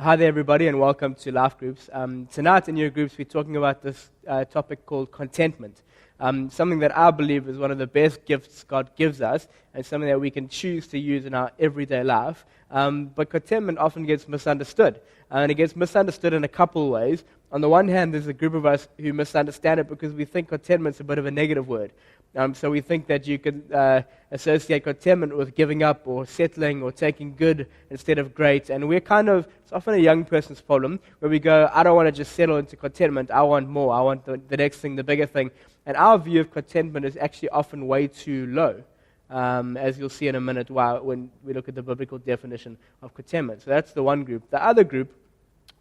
Hi there, everybody, and welcome to Life Groups. Tonight in your groups, we're talking about this topic called contentment, something that I believe is one of the best gifts God gives us, and something that we can choose to use in our everyday life. But contentment often gets misunderstood, and it gets misunderstood in a couple of ways. On the one hand, there's a group of us who misunderstand it because we think contentment's a bit of a negative word. So we think that you can associate contentment with giving up or settling or taking good instead of great. And it's often a young person's problem where we go, I don't want to just settle into contentment. I want more. I want the next thing, the bigger thing. And our view of contentment is actually often way too low, as you'll see in a minute when we look at the biblical definition of contentment. So that's the one group. The other group,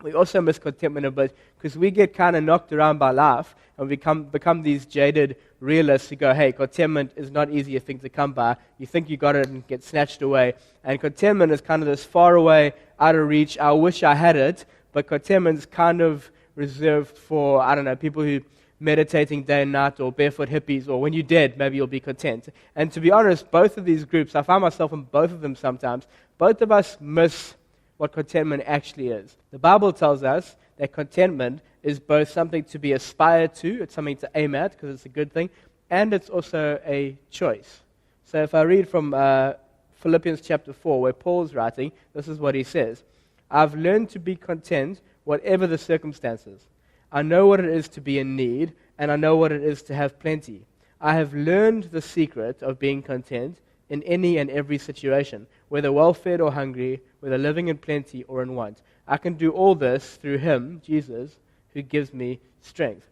we also miss contentment a bit because we get kind of knocked around by life and become these jaded realists who go, hey, contentment is not easy a thing to come by. You think you got it and get snatched away. And contentment is kind of this far away, out of reach, I wish I had it, but contentment is kind of reserved for, people who meditating day and night or barefoot hippies, or when you're dead, maybe you'll be content. And to be honest, both of these groups, I find myself in both of them sometimes, both of us miss what contentment actually is. The Bible tells us that contentment is both something to be aspired to, it's something to aim at because it's a good thing, and it's also a choice. So if I read from Philippians chapter 4, where Paul's writing, this is what he says. I've learned to be content whatever the circumstances. I know what it is to be in need, and I know what it is to have plenty. I have learned the secret of being content in any and every situation, whether well-fed or hungry, whether living in plenty or in want. I can do all this through Him, Jesus, who gives me strength.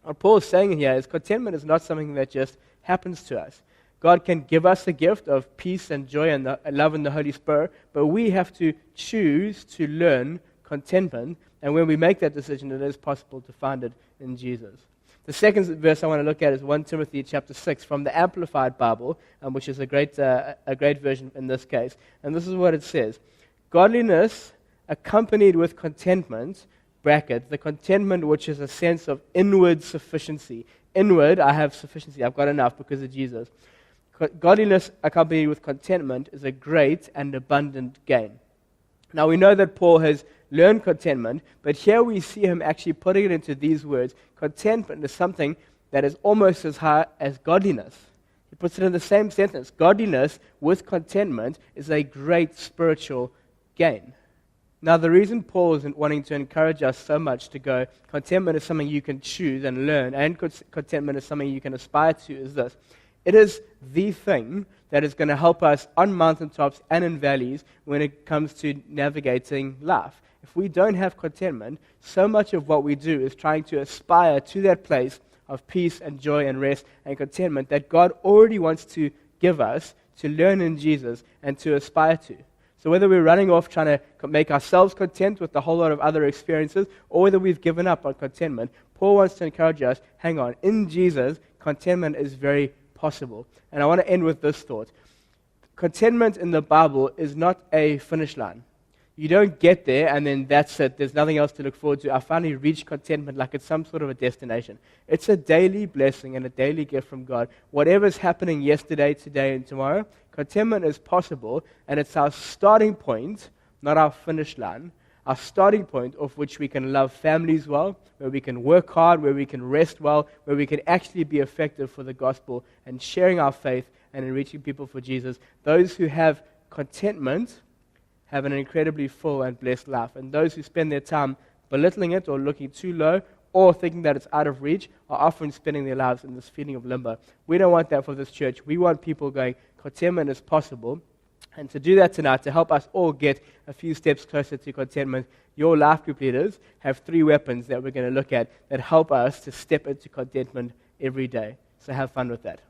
What Paul is saying here is contentment is not something that just happens to us. God can give us the gift of peace and joy and love in the Holy Spirit, but we have to choose to learn contentment, and when we make that decision, it is possible to find it in Jesus. The second verse I want to look at is 1 Timothy chapter 6 from the Amplified Bible, which is a great version in this case. And this is what it says. Godliness accompanied with contentment, bracket, the contentment which is a sense of inward sufficiency. Inward, I have sufficiency, I've got enough because of Jesus. Godliness accompanied with contentment is a great and abundant gain. Now we know that Paul has learned contentment, but here we see him actually putting it into these words. Contentment is something that is almost as high as godliness. He puts it in the same sentence. Godliness with contentment is a great spiritual gain. Now the reason Paul isn't wanting to encourage us so much to go, contentment is something you can choose and learn, and contentment is something you can aspire to, is this. It is the thing that is going to help us on mountaintops and in valleys when it comes to navigating life. If we don't have contentment, so much of what we do is trying to aspire to that place of peace and joy and rest and contentment that God already wants to give us to learn in Jesus and to aspire to. So whether we're running off trying to make ourselves content with a whole lot of other experiences, or whether we've given up on contentment, Paul wants to encourage us, hang on, in Jesus, contentment is very possible. And I want to end with this thought. Contentment in the Bible is not a finish line. You don't get there and then that's it. There's nothing else to look forward to. I finally reached contentment like it's some sort of a destination. It's a daily blessing and a daily gift from God. Whatever's happening yesterday, today, and tomorrow, contentment is possible, and it's our starting point, not our finish line. Our starting point of which we can love families well, where we can work hard, where we can rest well, where we can actually be effective for the gospel and sharing our faith and in reaching people for Jesus. Those who have contentment have an incredibly full and blessed life. And those who spend their time belittling it or looking too low or thinking that it's out of reach are often spending their lives in this feeling of limbo. We don't want that for this church. We want people going, contentment is possible. And to do that tonight, to help us all get a few steps closer to contentment, your life group leaders have 3 weapons that we're going to look at that help us to step into contentment every day. So have fun with that.